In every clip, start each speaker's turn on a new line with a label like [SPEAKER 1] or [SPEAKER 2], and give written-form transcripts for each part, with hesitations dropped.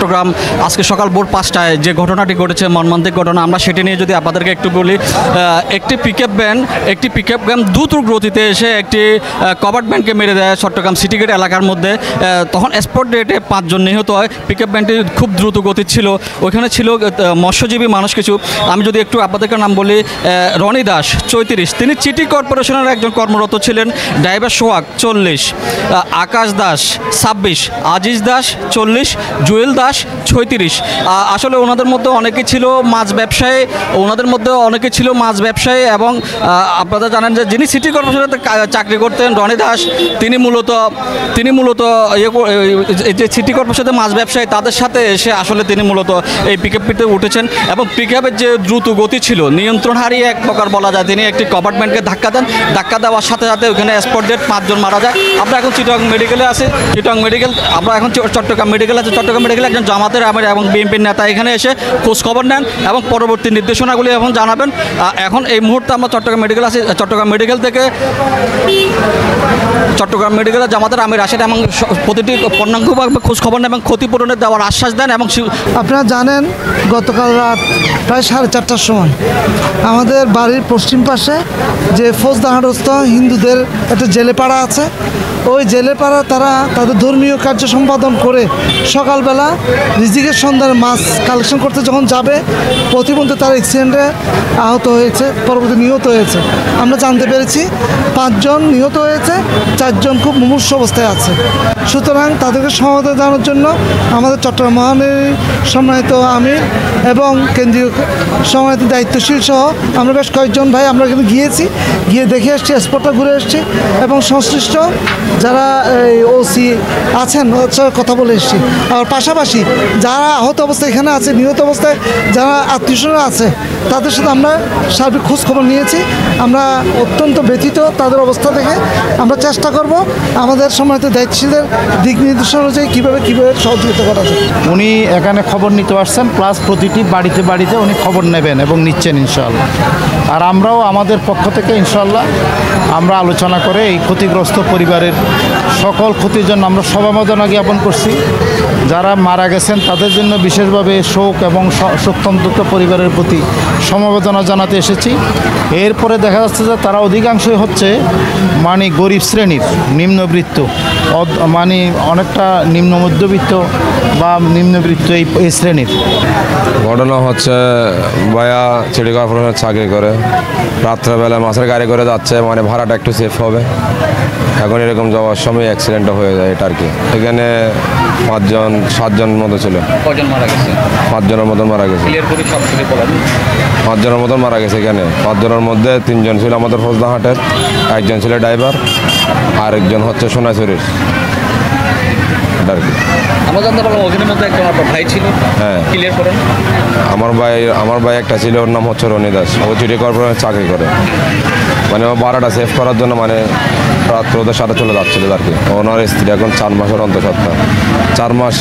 [SPEAKER 1] চট্টগ্রাম আজকে সকাল ভোর ৫টায় যে ঘটনাটি ঘটেছে মর্মান্তিক ঘটনা, আমরা সেটি নিয়ে যদি আপনাদেরকে একটু বলি। একটি পিকআপ ভ্যান দ্রুত গতিতে এসে একটি কভার্ড ভ্যানকে মেরে দেয় চট্টগ্রাম সিটি গেট এলাকার মধ্যে। তখন স্পট ডেটে ৫ জন নিহত হয়। পিকআপ ভ্যানটি খুব দ্রুত গতি ছিল, ওইখানে ছিল মৎস্যজীবী মানুষ কিছু। আমি যদি একটু আপনাদেরকে নাম বলি, রনি দাস ৩৪, তিনি সিটি কর্পোরেশনের একজন কর্মরত ছিলেন। ড্রাইভার সোহাগ ৪০, আকাশ দাস ২৬, আজিজ দাস ৪০, জুয়েল দাস ৩৬। আসলে ওনাদের মধ্যে অনেকে ছিল মাছ ব্যবসায়ী এবং আপনারা জানেন যে যিনি সিটি কর্পোরেশনে চাকরি করতেন রনি দাস, তিনি মূলত যে সিটি কর্পোরেশনের মাছ ব্যবসায়ী তাদের সাথে এসে আসলে তিনি মূলত এই পিকআপটিতে উঠেছেন এবং পিকআপের যে দ্রুত গতি ছিল নিয়ন্ত্রণ হারিয়ে এক প্রকার বলা যায় তিনি একটি কম্পার্টমেন্টকে ধাক্কা দেন। ধাক্কা দেওয়ার সাথে সাথে ওখানে স্পট ডেট ৫ জন মারা যায়। আমরা এখন চিটাগং মেডিকেলে আছি। আমরা এখন চট্টগ্রাম মেডিকেল আছে। চট্টগ্রাম মেডিকেলে একজন জামাতের আমির এবং বিএনপির নেতা এখানে এসে খোঁজ খবর নেন এবং পরবর্তী নির্দেশনাগুলি এখন জানাবেন। এখন এই মুহূর্তে আমরা চট্টগ্রাম মেডিকেল আছি। চট্টগ্রাম মেডিকেলে জামাতের আমির আসেন এবং প্রতিটি পূর্ণাঙ্গভাবে খোঁজ খবর নেন এবং ক্ষতিপূরণের দেওয়ার আশ্বাস দেন। এবং
[SPEAKER 2] আপনারা জানেন গতকাল রাত প্রায় 4:30টার সময় আমাদের বাড়ির পশ্চিম পাশে যে ফৌজদারস্থ হিন্দুদের একটা জেলেপাড়া আছে, ওই জেলেপাড়া তারা তাদের ধর্মীয় কার্য সম্পাদন করে সকালবেলা রিজিকের সন্ধ্যার মাছ কালেকশন করতে যখন যাবে প্রতিমধ্যে তারা অ্যাক্সিডেন্টে আহত হয়েছে, পরবর্তী নিহত হয়েছে। আমরা জানতে পেরেছি 5 জন নিহত হয়েছে, 4 জন খুব মুমূর্ষু অবস্থায় আছে। সুতরাং তাদেরকে সহায়তা দেওয়ার জন্য আমাদের চট্টগ্রাম মহানগরী সম্মানিত আমির এবং কেন্দ্রীয় সম্মানিত দায়িত্বশীল সহ আমরা বেশ কয়েকজন ভাই আমরা কিন্তু গিয়ে দেখে এসেছি, স্পটটা ঘুরে এসেছি এবং সংশ্লিষ্ট যারা ওসি আছেন ওর সাথে কথা বলে এসেছি। আর পাশাপাশি যারা আহত অবস্থায় এখানে আছে, নিহত অবস্থায় যারা আত্মীয়স্বজন আছে তাদের সাথে আমরা সার্বিক খোঁজ খবর নিয়েছি। আমরা অত্যন্ত ব্যথিত তাদের অবস্থা দেখে। আমরা চেষ্টা করব আমাদের সম্মানিত দায়িত্বশীলদের দিক নির্দেশনা অনুযায়ী কীভাবে সহযোগিতা করা যায়।
[SPEAKER 3] উনি এখানে খবর নিতে আসছেন, প্লাস প্রতিটি বাড়িতে উনি খবর নেবেন এবং নিচ্ছেন ইনশাআল্লাহ। আর আমরাও আমাদের পক্ষ থেকে ইনশাআল্লাহ আমরা আলোচনা করে এই ক্ষতিগ্রস্ত পরিবারের সকল ক্ষতির জন্য আমরা সমবেদনা জ্ঞাপন করছি। যারা মারা গেছেন তাদের জন্য বিশেষভাবে শোক এবং শোকসন্তপ্ত পরিবারের প্রতি সমবেদনা জানাতে এসেছি। এরপরে দেখা যাচ্ছে যে তারা অধিকাংশই হচ্ছে গরিব শ্রেণীর নিম্নবিত্ত, অনেকটা নিম্ন মধ্যবিত্ত বা নিম্নবিত্ত এই শ্রেণীর।
[SPEAKER 4] ঘটনা হচ্ছে ভাইয়া সিটি কর্পোরেশনে চাকরি করে, রাত্রেবেলা মাছের গাড়ি করে যাচ্ছে, ভাড়াটা একটু সেফ হবে। এখন এরকম যাওয়ার সময় অ্যাক্সিডেন্টটা হয়ে যায় এটা আর কি। এখানে 7 জন মতো ছিল।
[SPEAKER 1] কজন মারা গেছে?
[SPEAKER 4] 5 জনের মতন মারা গেছে। 5 জনের মতন মারা গেছে এখানে। 5 জনের মধ্যে 3 জন ছিল আমাদের ফৌজদারহাটের, একজন ছিল ড্রাইভার, আরেকজন হচ্ছে সোনাঝুরির আর কি।
[SPEAKER 1] আমরা জানতে পারলাম ওখানের মধ্যে একটা ভাই ছিল।
[SPEAKER 4] হ্যাঁ,
[SPEAKER 1] ক্লিয়ার করেন।
[SPEAKER 4] আমার ভাই একটা ছিল, ওর নাম হচ্ছে রনি দাস। ও সিটি কর্পোরেশনে চাকরি করে, ও ভাড়াটা সেভ করার জন্য রাত্রে ওদের সাথে চলে যাচ্ছিল আর কি। ওনার স্ত্রী এখন 4 মাসের অন্তঃসত্ত্বা। 4 মাস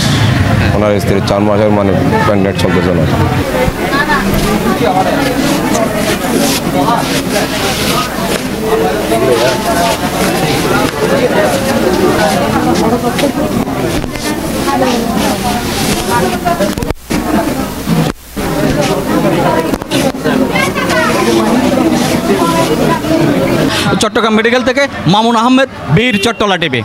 [SPEAKER 4] ওনার স্ত্রী 4 মাসের প্রেগনেন্ট চলতেছে না।
[SPEAKER 1] চট্টগ্রাম মেডিকেল থেকে মামুন আহমেদ, বীর চট্টলা টিভি।